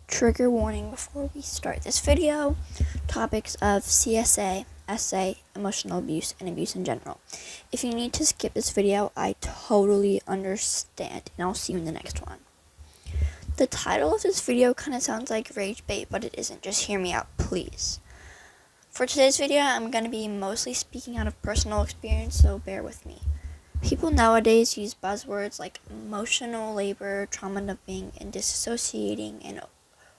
Trigger warning before we start this video. Topics of CSA, SA, emotional abuse, and abuse in general. If you need to skip this video, I totally understand, and I'll see you in the next one. The title of this video kind of sounds like rage bait, but it isn't. Just hear me out, please. For today's video, I'm going to be mostly speaking out of personal experience, so bear with me. People nowadays use buzzwords like emotional labor, trauma dumping, and disassociating, and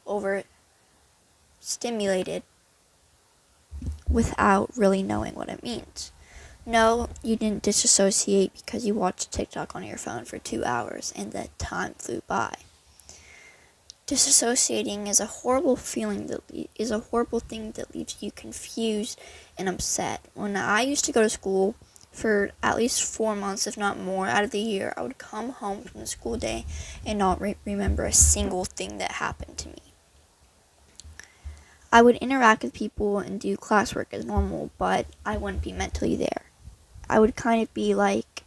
overstimulated without really knowing what it means. No, you didn't disassociate because you watched TikTok on your phone for 2 hours and the time flew by. Disassociating is a horrible feeling is a horrible thing that leaves you confused and upset. When I used to go to school for at least 4 months, if not more, out of the year, I would come home from the school day and not remember a single thing that happened to me. I would interact with people and do classwork as normal, but I wouldn't be mentally there. I would kind of be like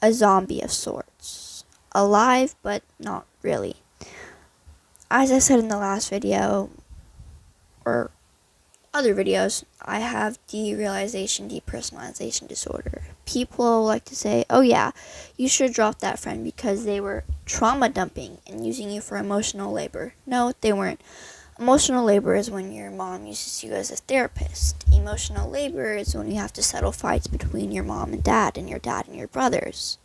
a zombie of sorts. Alive, but not really. As I said in the last video, or other videos, I have derealization, depersonalization disorder. People like to say, oh yeah, you should drop that friend because they were trauma dumping and using you for emotional labor. No, they weren't. Emotional labor is when your mom uses you as a therapist. Emotional labor is when you have to settle fights between your mom and dad and your brothers.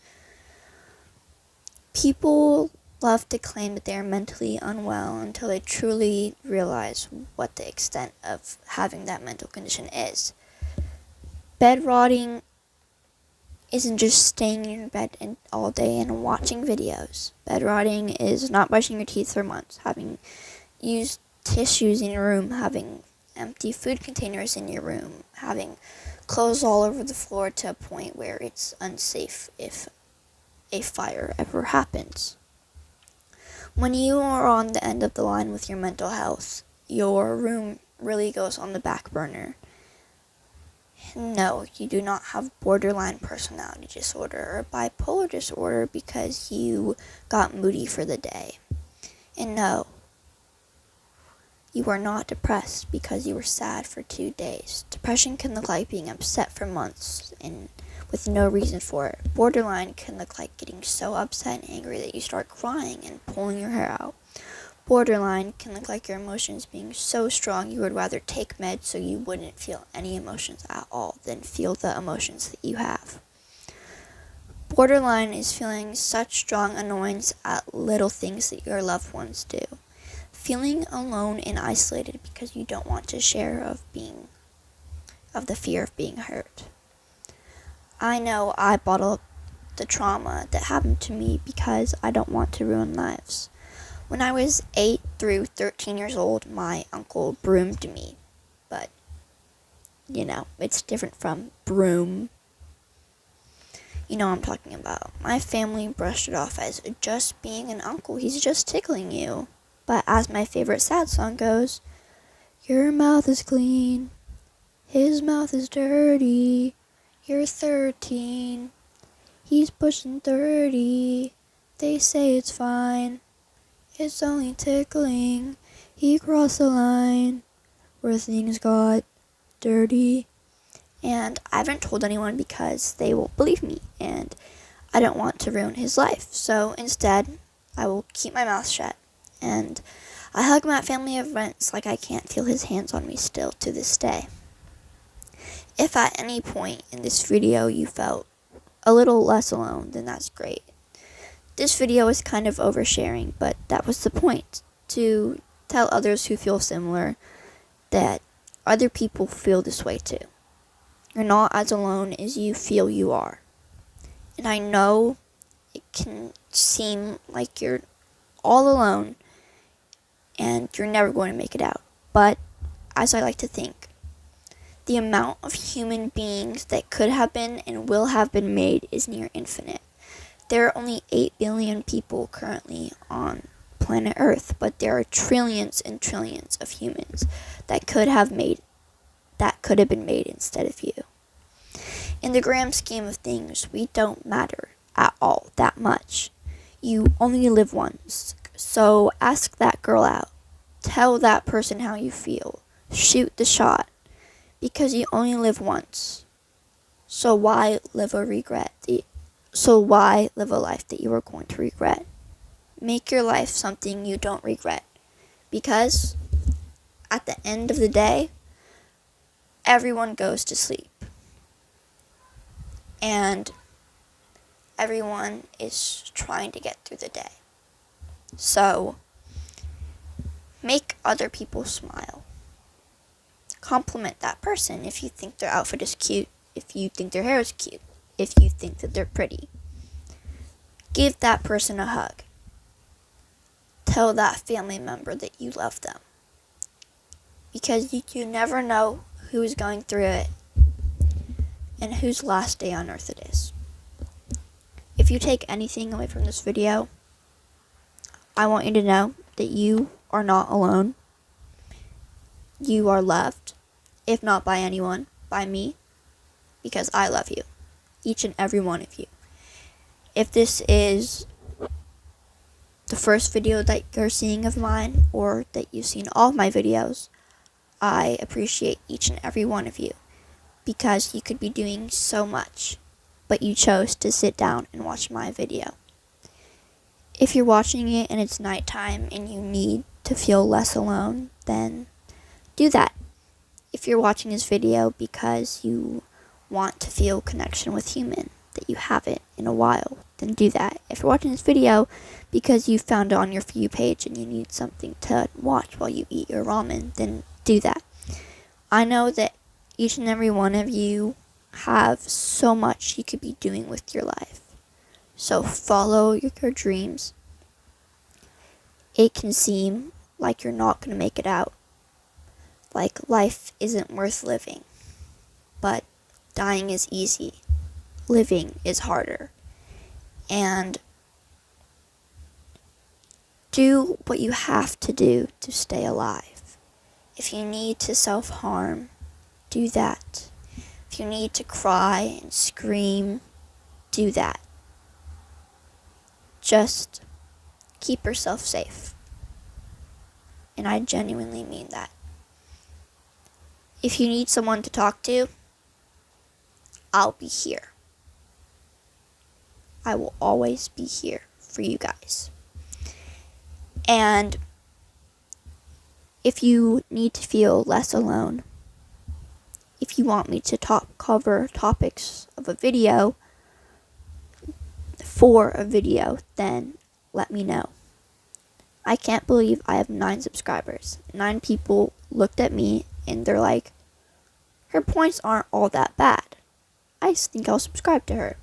People love to claim that they are mentally unwell until they truly realize what the extent of having that mental condition is. Bed rotting isn't just staying in your bed all day and watching videos. Bed rotting is not brushing your teeth for months, having used tissues in your room, having empty food containers in your room, having clothes all over the floor to a point where it's unsafe if a fire ever happens. When you are on the end of the line with your mental health, your room really goes on the back burner. No, you do not have borderline personality disorder or bipolar disorder because you got moody for the day. And no, you are not depressed because you were sad for 2 days. Depression can look like being upset for months and with no reason for it. Borderline can look like getting so upset and angry that you start crying and pulling your hair out. Borderline can look like your emotions being so strong you would rather take meds so you wouldn't feel any emotions at all than feel the emotions that you have. Borderline is feeling such strong annoyance at little things that your loved ones do. Feeling alone and isolated because you don't want to share of the fear of being hurt. I know I bottle up the trauma that happened to me because I don't want to ruin lives. When I was 8 through 13 years old, my uncle broomed me. But, it's different from broom. You know what I'm talking about. My family brushed it off as just being an uncle. He's just tickling you. But as my favorite sad song goes, your mouth is clean, his mouth is dirty. You're 13, he's pushing 30, they say it's fine, it's only tickling, he crossed the line, where things got dirty. And I haven't told anyone because they won't believe me, and I don't want to ruin his life, so instead, I will keep my mouth shut, and I hug my family of rents like I can't feel his hands on me still to this day. If at any point in this video you felt a little less alone, then that's great. This video is kind of oversharing, but that was the point, to tell others who feel similar that other people feel this way too. You're not as alone as you feel you are. And I know it can seem like you're all alone and you're never going to make it out. But as I like to think, the amount of human beings that could have been and will have been made is near infinite. There are only 8 billion people currently on planet Earth, but there are trillions and trillions of humans that could have been made instead of you. In the grand scheme of things, we don't matter at all that much. You only live once, So ask that girl out. Tell that person how you feel. Shoot the shot. Because you only live once. So why live a life that you are going to regret? Make your life something you don't regret. Because at the end of the day, everyone goes to sleep. And everyone is trying to get through the day. So, make other people smile. Compliment that person if you think their outfit is cute, if you think their hair is cute, if you think that they're pretty. Give that person a hug. Tell that family member that you love them. Because you never know who is going through it and whose last day on earth it is. If you take anything away from this video, I want you to know that you are not alone. You are loved, if not by anyone, by me, because I love you, each and every one of you. If this is the first video that you're seeing of mine, or that you've seen all of my videos, I appreciate each and every one of you, because you could be doing so much, but you chose to sit down and watch my video. If you're watching it and it's nighttime and you need to feel less alone, then do that. If you're watching this video because you want to feel connection with human that you haven't in a while, then do that. If you're watching this video because you found it on your For You page and you need something to watch while you eat your ramen, then do that. I know that each and every one of you have so much you could be doing with your life. So follow your dreams. It can seem like you're not going to make it out, like life isn't worth living, but dying is easy, living is harder, and do what you have to do to stay alive. If you need to self-harm, do that. If you need to cry and scream, do that. Just keep yourself safe. And I genuinely mean that. If you need someone to talk to, I'll be here. I will always be here for you guys. And if you need to feel less alone, if you want me to cover topics of a video for a video, then let me know. I can't believe I have 9 subscribers. 9 people looked at me and they're like, her points aren't all that bad. I think I'll subscribe to her.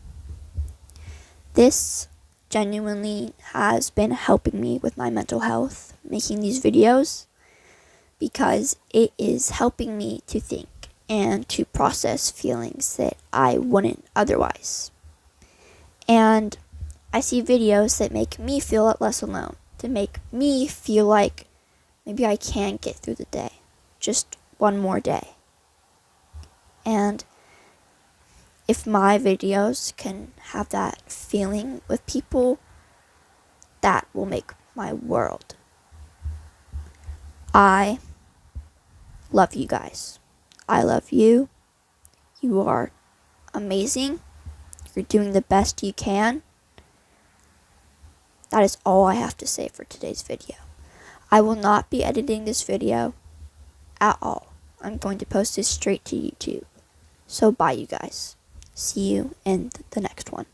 This genuinely has been helping me with my mental health, making these videos, because it is helping me to think and to process feelings that I wouldn't otherwise. And I see videos that make me feel less alone, to make me feel like maybe I can get through the day, just one more day. And if my videos can have that feeling with people, that will make my world. I love you guys. I love you. You are amazing. You're doing the best you can. That is all I have to say for today's video. I will not be editing this video at all. I'm going to post this straight to YouTube. So bye, you guys. See you in the next one.